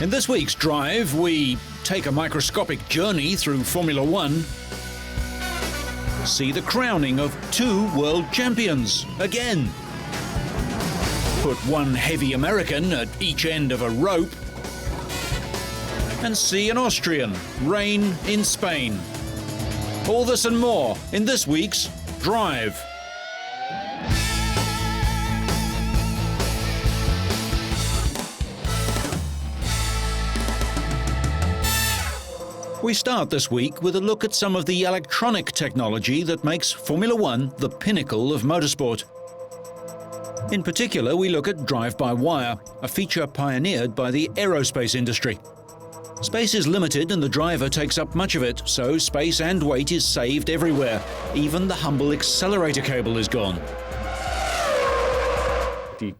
In this week's Drive, we take a microscopic journey through Formula One, see the crowning of 2 world champions again, put one heavy American at each end of a rope, and see an Austrian reign in Spain. All this and more in this week's Drive. We start this week with a look at some of the electronic technology that makes Formula One the pinnacle of motorsport. In particular, we look at drive-by-wire, a feature pioneered by the aerospace industry. Space is limited and the driver takes up much of it, so space and weight is saved everywhere. Even the humble accelerator cable is gone. The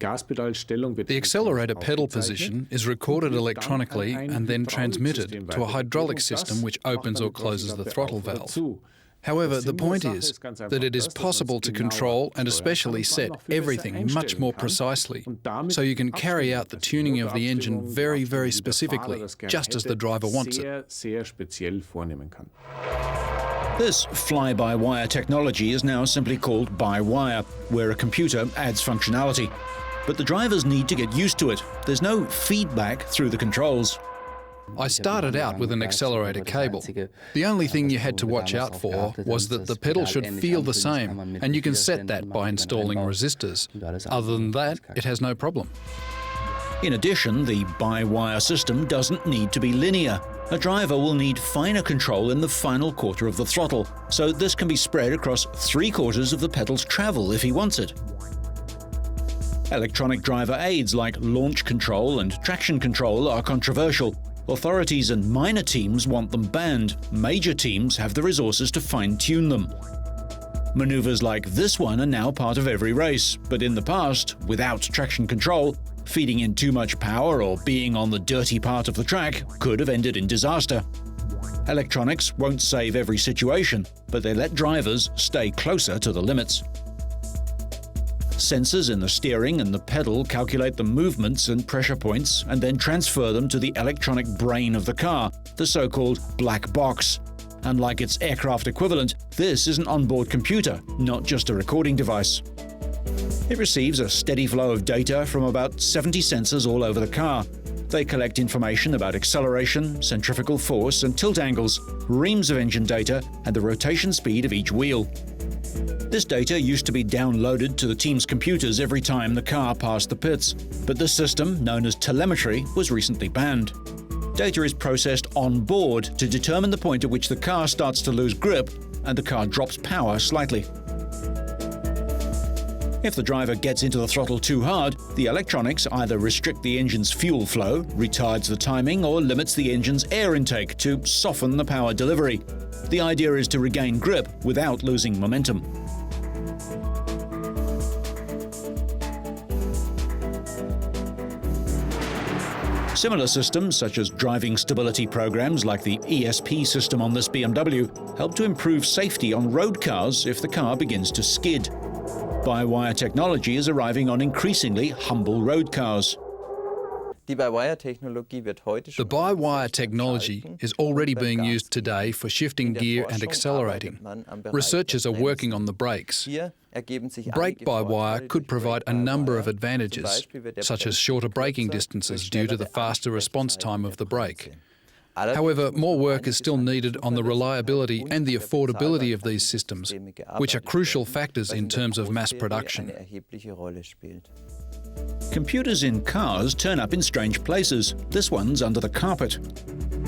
accelerator pedal position is recorded electronically and then transmitted to a hydraulic system which opens or closes the throttle valve. However, the point is that it is possible to control and especially set everything much more precisely, so you can carry out the tuning of the engine very, very specifically, just as the driver wants it. This fly-by-wire technology is now simply called by-wire, where a computer adds functionality. But the drivers need to get used to it. There's no feedback through the controls. I started out with an accelerator cable. The only thing you had to watch out for was that the pedal should feel the same, and you can set that by installing resistors. Other than that, it has no problem. In addition, the by-wire system doesn't need to be linear. A driver will need finer control in the final quarter of the throttle, so this can be spread across 3/4 of the pedal's travel if he wants it. Electronic driver aids like launch control and traction control are controversial. Authorities and minor teams want them banned. Major teams have the resources to fine-tune them. Maneuvers like this one are now part of every race, but in the past, without traction control, feeding in too much power or being on the dirty part of the track could have ended in disaster. Electronics won't save every situation, but they let drivers stay closer to the limits. Sensors in the steering and the pedal calculate the movements and pressure points and then transfer them to the electronic brain of the car, the so-called black box. Unlike its aircraft equivalent, this is an onboard computer, not just a recording device. It receives a steady flow of data from about 70 sensors all over the car. They collect information about acceleration, centrifugal force and tilt angles, reams of engine data, and the rotation speed of each wheel. This data used to be downloaded to the team's computers every time the car passed the pits, but this system, known as telemetry, was recently banned. Data is processed on board to determine the point at which the car starts to lose grip and the car drops power slightly. If the driver gets into the throttle too hard, the electronics either restrict the engine's fuel flow, retards the timing, or limits the engine's air intake to soften the power delivery. The idea is to regain grip without losing momentum. Similar systems, such as driving stability programs like the ESP system on this BMW, help to improve safety on road cars if the car begins to skid. By-wire technology is arriving on increasingly humble road cars. The by-wire technology is already being used today for shifting gear and accelerating. Researchers are working on the brakes. Brake by-wire could provide a number of advantages, such as shorter braking distances due to the faster response time of the brake. However, more work is still needed on the reliability and the affordability of these systems, which are crucial factors in terms of mass production. Computers in cars turn up in strange places. This one's under the carpet.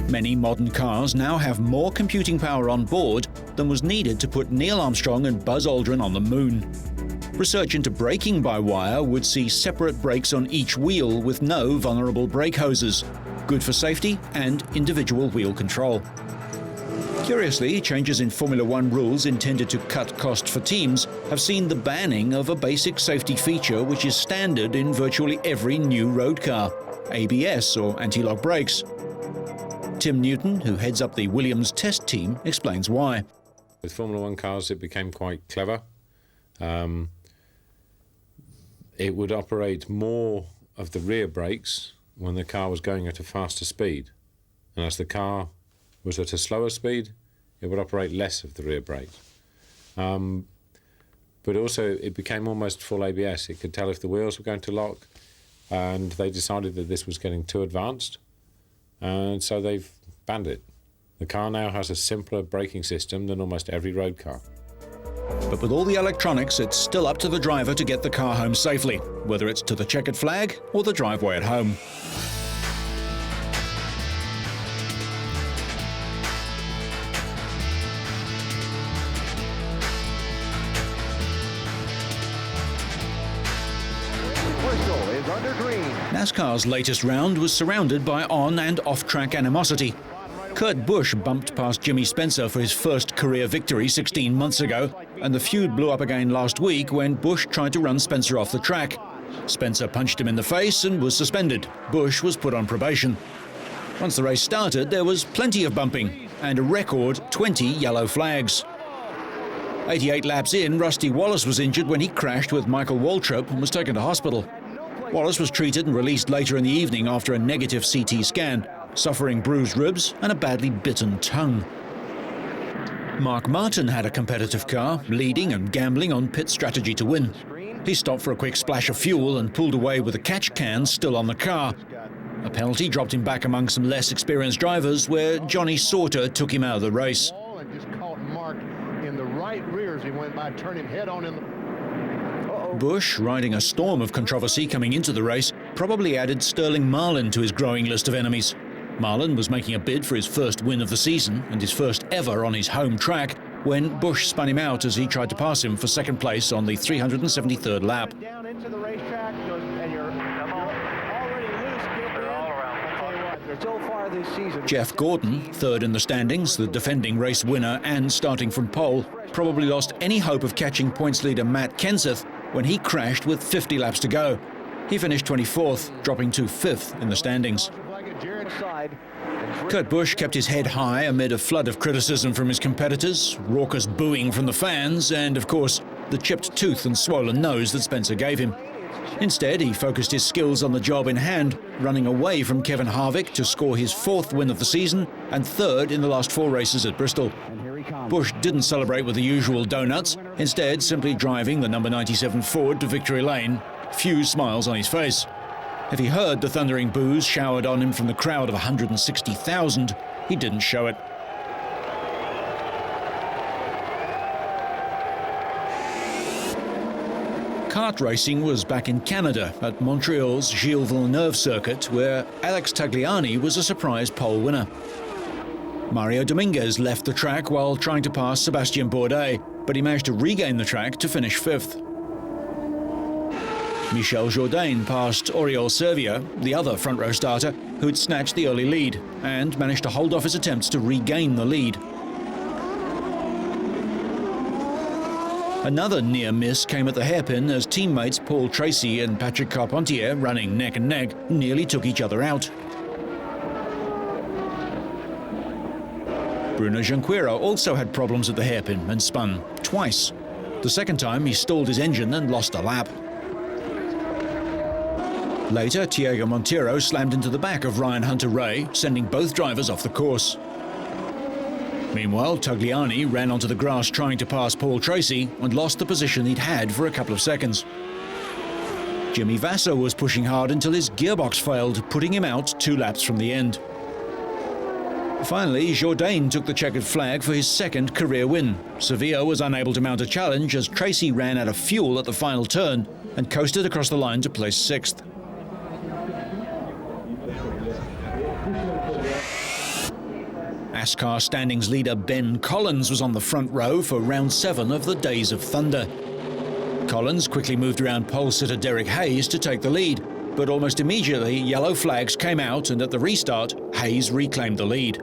Many modern cars now have more computing power on board than was needed to put Neil Armstrong and Buzz Aldrin on the moon. Research into braking by wire would see separate brakes on each wheel with no vulnerable brake hoses. Good for safety and individual wheel control. Curiously, changes in Formula One rules intended to cut cost for teams have seen the banning of a basic safety feature which is standard in virtually every new road car: ABS, or anti-lock brakes. Tim Newton, who heads up the Williams test team, explains why. With Formula One cars, it became quite clever. It would operate more of the rear brakes when the car was going at a faster speed. And as the car was at a slower speed, it would operate less of the rear brake. But also it became almost full ABS. It could tell if the wheels were going to lock, and they decided that this was getting too advanced, and so they've banned it. The car now has a simpler braking system than almost every road car. But with all the electronics, it's still up to the driver to get the car home safely, whether it's to the checkered flag or the driveway at home. NASCAR's latest round was surrounded by on- and off-track animosity. Kurt Busch bumped past Jimmy Spencer for his first career victory 16 months ago, and the feud blew up again last week when Busch tried to run Spencer off the track. Spencer punched him in the face and was suspended. Busch was put on probation. Once the race started, there was plenty of bumping and a record 20 yellow flags. 88 laps in, Rusty Wallace was injured when he crashed with Michael Waltrip and was taken to hospital. Wallace was treated and released later in the evening after a negative CT scan, suffering bruised ribs and a badly bitten tongue. Mark Martin had a competitive car, leading and gambling on pit strategy to win. He stopped for a quick splash of fuel and pulled away with the catch can still on the car. A penalty dropped him back among some less experienced drivers, where Johnny Sauter took him out of the race. And just caught Mark in the right rear as he went by, turned him head on in the... Busch, riding a storm of controversy coming into the race, probably added Sterling Marlin to his growing list of enemies. Marlin was making a bid for his first win of the season and his first ever on his home track when Busch spun him out as he tried to pass him for second place on the 373rd lap. Down into the racetrack, and you're already loose. Get in. I'll tell you what, so far this season... Jeff Gordon, third in the standings, the defending race winner and starting from pole, probably lost any hope of catching points leader Matt Kenseth when he crashed with 50 laps to go. He finished 24th, dropping to 5th in the standings. Kurt Busch kept his head high amid a flood of criticism from his competitors, raucous booing from the fans, and, of course, the chipped tooth and swollen nose that Spencer gave him. Instead, he focused his skills on the job in hand, running away from Kevin Harvick to score his 4th win of the season and 3rd in the last 4 races at Bristol. Busch didn't celebrate with the usual donuts, instead simply driving the number 97 Ford to victory lane, few smiles on his face. If he heard the thundering boos showered on him from the crowd of 160,000, he didn't show it. Kart racing was back in Canada at Montreal's Gilles Villeneuve circuit, where Alex Tagliani was a surprise pole winner. Mario Dominguez left the track while trying to pass Sebastien Bourdais, but he managed to regain the track to finish 5th. Michel Jourdain passed Oriol Servia, the other front-row starter, who'd snatched the early lead, and managed to hold off his attempts to regain the lead. Another near miss came at the hairpin as teammates Paul Tracy and Patrick Carpentier, running neck and neck, nearly took each other out. Bruno Junqueira also had problems at the hairpin and spun twice. The second time he stalled his engine and lost a lap. Later, Thiago Monteiro slammed into the back of Ryan Hunter-Ray, sending both drivers off the course. Meanwhile, Tagliani ran onto the grass trying to pass Paul Tracy and lost the position he'd had for a couple of seconds. Jimmy Vasser was pushing hard until his gearbox failed, putting him out 2 laps from the end. Finally, Jourdain took the checkered flag for his 2nd career win. Sevilla was unable to mount a challenge as Tracy ran out of fuel at the final turn and coasted across the line to place 6th. ASCAR standings leader Ben Collins was on the front row for round 7 of the Days of Thunder. Collins quickly moved around pole sitter Derek Hayes to take the lead, but almost immediately yellow flags came out and at the restart, Hayes reclaimed the lead.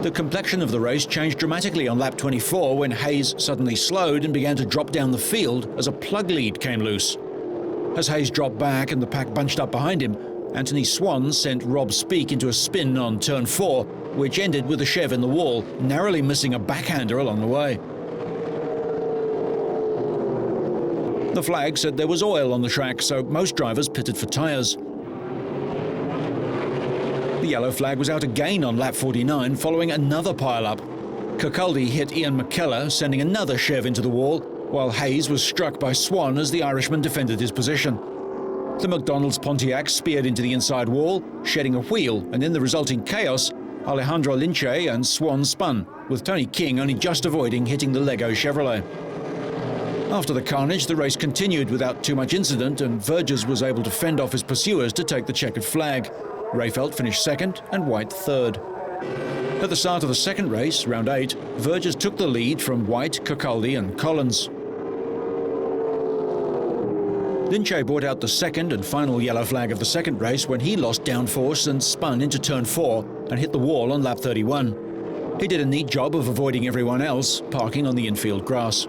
The complexion of the race changed dramatically on lap 24 when Hayes suddenly slowed and began to drop down the field as a plug lead came loose. As Hayes dropped back and the pack bunched up behind him, Anthony Swan sent Rob Speake into a spin on turn 4, which ended with a chev in the wall, narrowly missing a backhander along the way. The flag said there was oil on the track, so most drivers pitted for tyres. yellow flag was out again on lap 49 following another pile-up. Kirkcaldy hit Ian McKellar, sending another Chev into the wall, while Hayes was struck by Swan as the Irishman defended his position. The McDonald's Pontiac speared into the inside wall, shedding a wheel, and in the resulting chaos, Alejandro Lince and Swan spun, with Tony King only just avoiding hitting the Lego Chevrolet. After the carnage, the race continued without too much incident, and Verges was able to fend off his pursuers to take the checkered flag. Rayfelt finished second and White third. At the start of the second race, round 8, Verges took the lead from White, Kirkcaldy and Collins. Lince brought out the second and final yellow flag of the second race when he lost downforce and spun into turn 4 and hit the wall on lap 31. He did a neat job of avoiding everyone else, parking on the infield grass.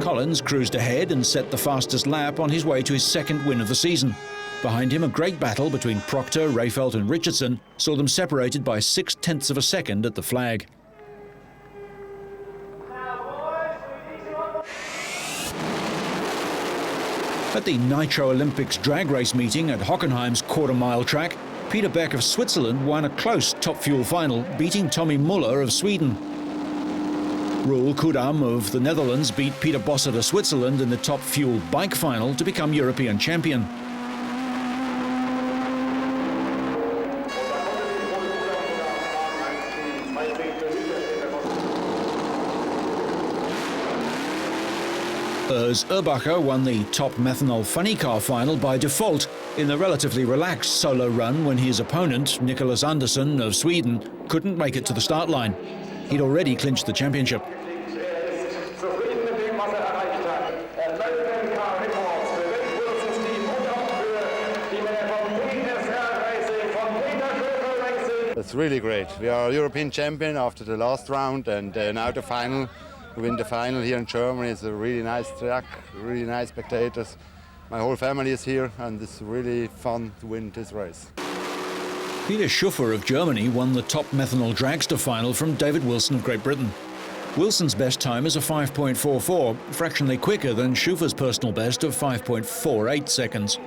Collins cruised ahead and set the fastest lap on his way to his second win of the season. Behind him, a great battle between Proctor, Rayfelt and Richardson saw them separated by 0.6 of a second at the flag. At the Nitro Olympics drag race meeting at Hockenheim's quarter-mile track, Peter Beck of Switzerland won a close Top Fuel final, beating Tommy Muller of Sweden. Roel Kudam of the Netherlands beat Peter Bossert of Switzerland in the Top Fuel bike final to become European champion. Urs Urbacher won the Top Methanol Funny Car final by default in the relatively relaxed solo run when his opponent, Nicholas Andersson of Sweden, couldn't make it to the start line. He'd already clinched the championship. It's really great. We are European champion after the last round, and now the final. We win the final here in Germany. It's a really nice track, really nice spectators. My whole family is here, and it's really fun to win this race. Peter Schuffer of Germany won the Top Methanol Dragster final from David Wilson of Great Britain. Wilson's best time is a 5.44, fractionally quicker than Schuffer's personal best of 5.48 seconds.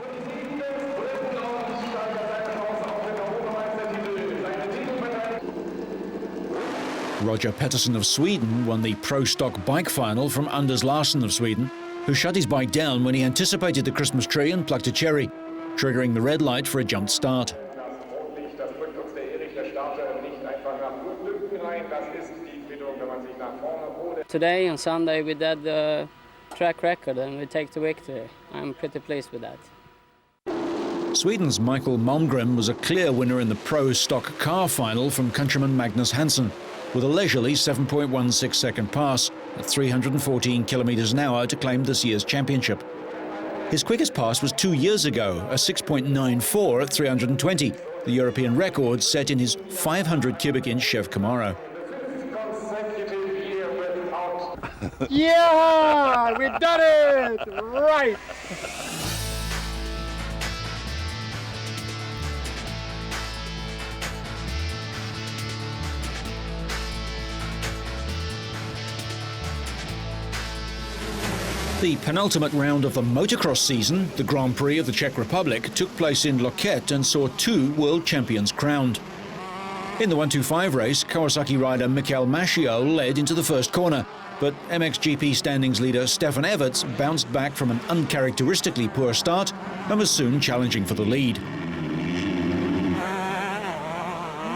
Roger Pettersson of Sweden won the Pro Stock bike final from Anders Larsson of Sweden, who shut his bike down when he anticipated the Christmas tree and plucked a cherry, triggering the red light for a jumped start. Today on Sunday we did the track record and we take the victory. I'm pretty pleased with that. Sweden's Michael Malmgren was a clear winner in the Pro Stock car final from countryman Magnus Hansen, with a leisurely 7.16 second pass at 314 kilometres an hour to claim this year's championship. His quickest pass was 2 years ago, a 6.94 at 320, the European record set in his 500 cubic inch Chev Camaro. Yeah, we done it! Right! The penultimate round of the motocross season, the Grand Prix of the Czech Republic, took place in Loket and saw 2 world champions crowned. In the 125 race, Kawasaki rider Michael Maschio led into the first corner, but MXGP standings leader Stefan Everts bounced back from an uncharacteristically poor start and was soon challenging for the lead.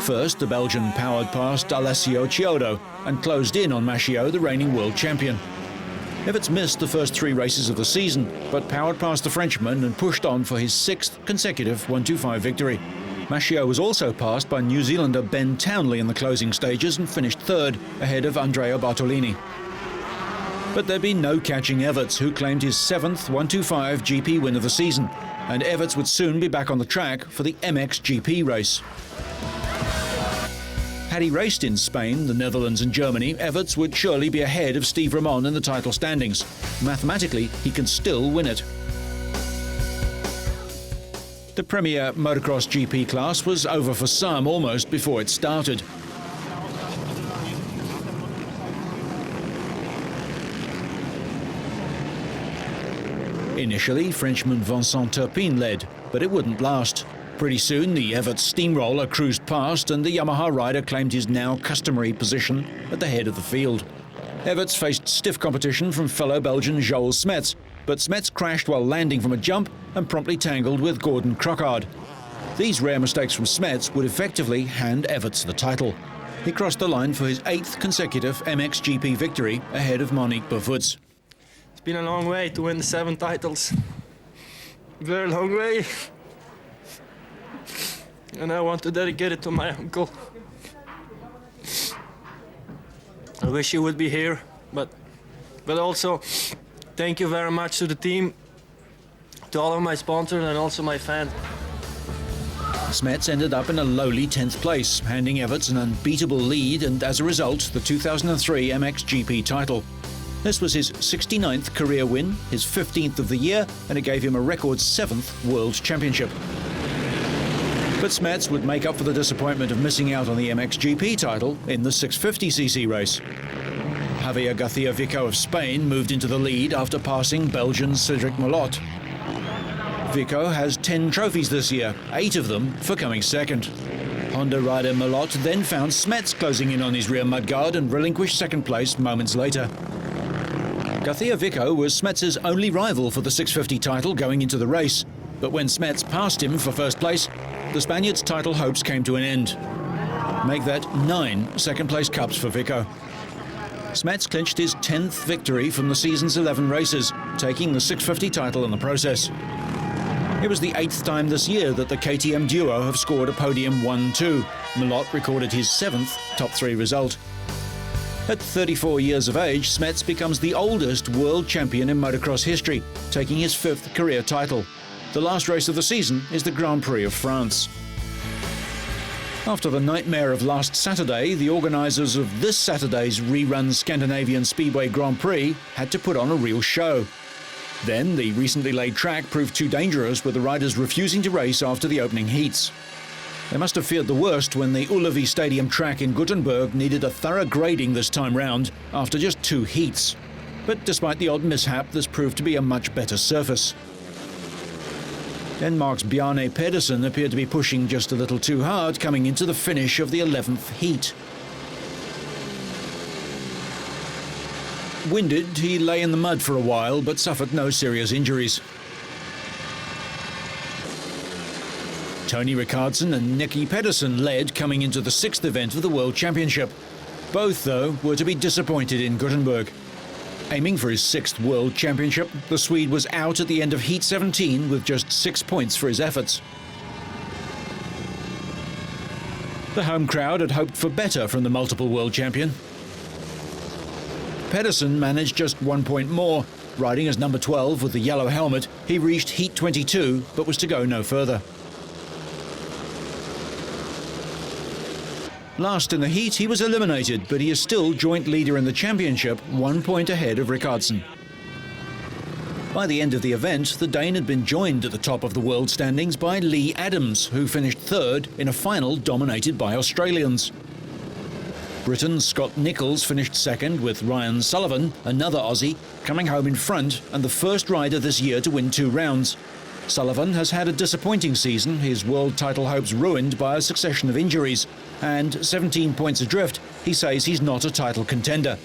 First, the Belgian powered past Alessio Chiodo and closed in on Maschio, the reigning world champion. Everts missed the first 3 races of the season, but powered past the Frenchman and pushed on for his 6th consecutive 125 victory. Maschio was also passed by New Zealander Ben Townley in the closing stages and finished 3rd, ahead of Andrea Bartolini. But there'd be no catching Everts, who claimed his 7th 125 GP win of the season, and Everts would soon be back on the track for the MXGP race. Had he raced in Spain, the Netherlands and Germany, Everts would surely be ahead of Steve Ramon in the title standings. Mathematically, he can still win it. The Premier Motocross GP class was over for some almost before it started. Initially, Frenchman Vincent Turpin led, but it wouldn't last. Pretty soon, the Everts steamroller cruised past and the Yamaha rider claimed his now customary position at the head of the field. Everts faced stiff competition from fellow Belgian Joel Smets, but Smets crashed while landing from a jump and promptly tangled with Gordon Crockard. These rare mistakes from Smets would effectively hand Everts the title. He crossed the line for his 8th consecutive MXGP victory ahead of Monique Beaufoots. It's been a long way to win the 7 titles. Very long way. And I want to dedicate it to my uncle. I wish he would be here, but also thank you very much to the team, to all of my sponsors and also my fans. Smets ended up in a lowly 10th place, handing Everts an unbeatable lead and, as a result, the 2003 MXGP title. This was his 69th career win, his 15th of the year, and it gave him a record 7th World Championship. But Smets would make up for the disappointment of missing out on the MXGP title in the 650cc race. Javier García Vico of Spain moved into the lead after passing Belgian Cedric Malot. Vico has 10 trophies this year, 8 of them for coming second. Honda rider Malot then found Smets closing in on his rear mudguard and relinquished second place moments later. García Vico was Smets' only rival for the 650 title going into the race, but when Smets passed him for first place, the Spaniard's title hopes came to an end. Make that 9 second-place cups for Vico. Smets clinched his 10th victory from the season's 11 races, taking the 650 title in the process. It was the 8th time this year that the KTM duo have scored a podium 1-2. Malot recorded his 7th top 3 result. At 34 years of age, Smets becomes the oldest world champion in motocross history, taking his 5th career title. The last race of the season is the Grand Prix of France. After the nightmare of last Saturday, the organisers of this Saturday's rerun Scandinavian Speedway Grand Prix had to put on a real show. Then, the recently laid track proved too dangerous, with the riders refusing to race after the opening heats. They must have feared the worst when the Ullevi Stadium track in Gothenburg needed a thorough grading this time round after just 2 heats. But despite the odd mishap, this proved to be a much better surface. Denmark's Bjarne Pedersen appeared to be pushing just a little too hard coming into the finish of the 11th heat. Winded, he lay in the mud for a while but suffered no serious injuries. Tony Rickardsson and Nicky Pedersen led coming into the 6th event of the World Championship. Both, though, were to be disappointed in Gothenburg. Aiming for his 6th World Championship, the Swede was out at the end of Heat 17 with just 6 points for his efforts. The home crowd had hoped for better from the multiple world champion. Pedersen managed just 1 point more. Riding as number 12 with the yellow helmet, he reached Heat 22 but was to go no further. Last in the heat, he was eliminated, but he is still joint leader in the championship, 1 point ahead of Rickardsson. By the end of the event, the Dane had been joined at the top of the world standings by Lee Adams, who finished 3rd in a final dominated by Australians. Britain's Scott Nicholls finished 2nd, with Ryan Sullivan, another Aussie, coming home in front and the first rider this year to win 2 rounds. Sullivan has had a disappointing season, his world title hopes ruined by a succession of injuries, and 17 points adrift, he says he's not a title contender.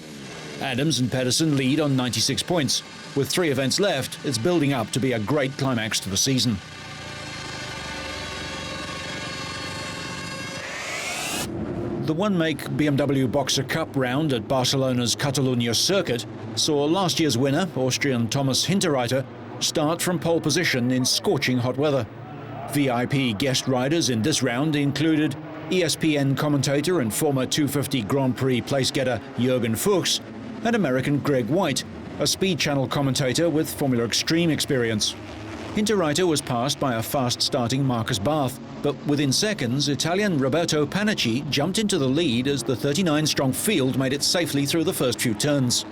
Adams and Pedersen lead on 96 points. With 3 events left, it's building up to be a great climax to the season. The one-make BMW Boxer Cup round at Barcelona's Catalunya circuit saw last year's winner, Austrian Thomas Hinterreiter, start from pole position in scorching hot weather. VIP guest riders in this round included ESPN commentator and former 250 Grand Prix place-getter Jürgen Fuchs and American Greg White, a Speed Channel commentator with Formula Extreme experience. Hinterreiter was passed by a fast-starting Marcus Barth, but within seconds, Italian Roberto Panicci jumped into the lead as the 39-strong field made it safely through the first few turns.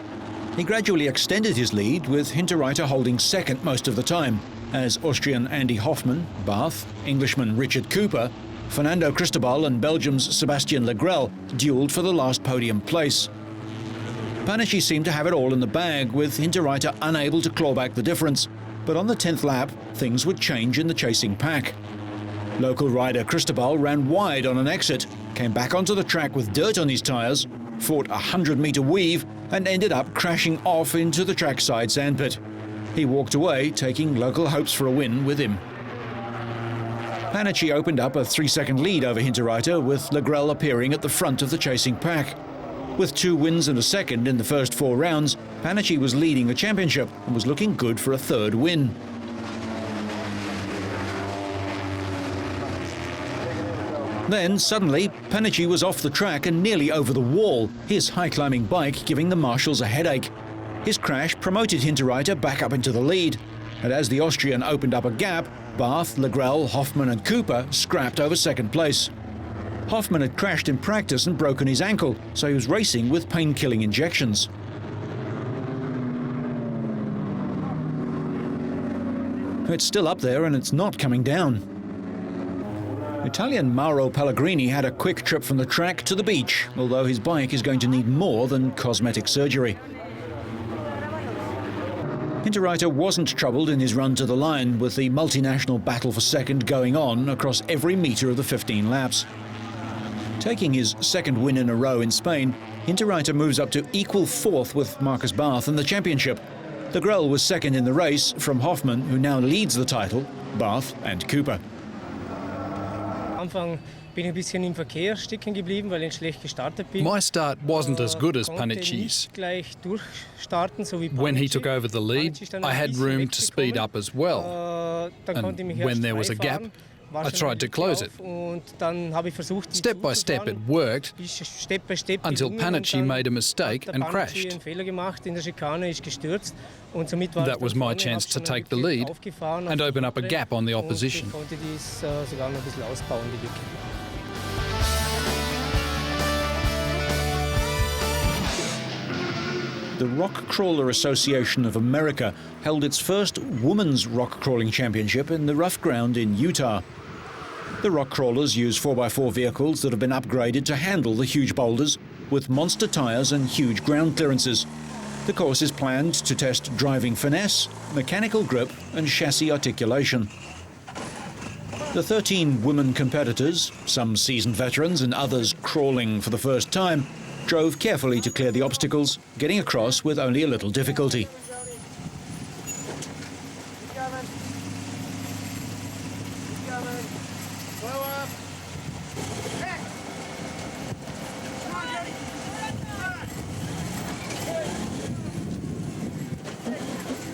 He gradually extended his lead, with Hinterreiter holding 2nd most of the time, as Austrian Andy Hoffman, Barth, Englishman Richard Cooper, Fernando Cristobal and Belgium's Sebastien Legrel duelled for the last podium place. Panici seemed to have it all in the bag, with Hinterreiter unable to claw back the difference. But on the 10th lap, things would change in the chasing pack. Local rider Cristobal ran wide on an exit, came back onto the track with dirt on his tyres, fought a 100-metre weave and ended up crashing off into the trackside sandpit. He walked away, taking local hopes for a win with him. Panici opened up a 3-second lead over Hinterreiter, with Legrel appearing at the front of the chasing pack. With 2 wins and a second in the first 4 rounds, Panici was leading the championship and was looking good for a 3rd win. Then, suddenly, Panici was off the track and nearly over the wall, his high-climbing bike giving the marshals a headache. His crash promoted Hinterreiter back up into the lead, and as the Austrian opened up a gap, Barth, Legrel, Hoffmann and Cooper scrapped over 2nd place. Hoffmann had crashed in practice and broken his ankle, so he was racing with pain-killing injections. It's still up there and it's not coming down. Italian Mauro Pellegrini had a quick trip from the track to the beach, although his bike is going to need more than cosmetic surgery. Hinterreiter wasn't troubled in his run to the line, with the multinational battle for 2nd going on across every metre of the 15 laps. Taking his 2nd win in a row in Spain, Hinterreiter moves up to equal 4th with Marcus Barth in the championship. Legrel was 2nd in the race from Hoffmann, who now leads the title, Barth and Cooper. My start wasn't as good as Panici's. When he took over the lead, I had room to speed up as well. And when there was a gap, I tried to close it. Step by step it worked, until Panici made a mistake and crashed. That was my chance to take the lead and open up a gap on the opposition. The Rock Crawler Association of America held its first women's rock crawling championship in the rough ground in Utah. The rock crawlers use 4x4 vehicles that have been upgraded to handle the huge boulders, with monster tyres and huge ground clearances. The course is planned to test driving finesse, mechanical grip and chassis articulation. The 13 women competitors, some seasoned veterans and others crawling for the first time, drove carefully to clear the obstacles, getting across with only a little difficulty.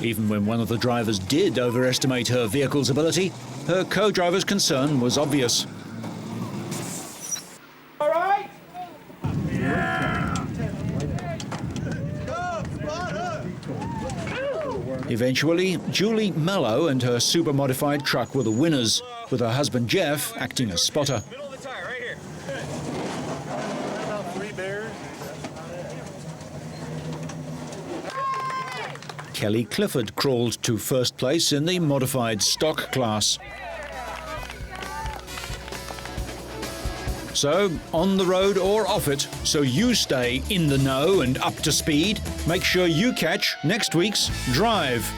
Even when one of the drivers did overestimate her vehicle's ability, her co-driver's concern was obvious. All right? Eventually, Julie Mello and her super-modified truck were the winners, with her husband Jeff acting as spotter. Middle of the tire, right here. Kelly Clifford crawled to 1st place in the modified stock class. So, on the road or off it, so you stay in the know and up to speed, make sure you catch next week's Drive.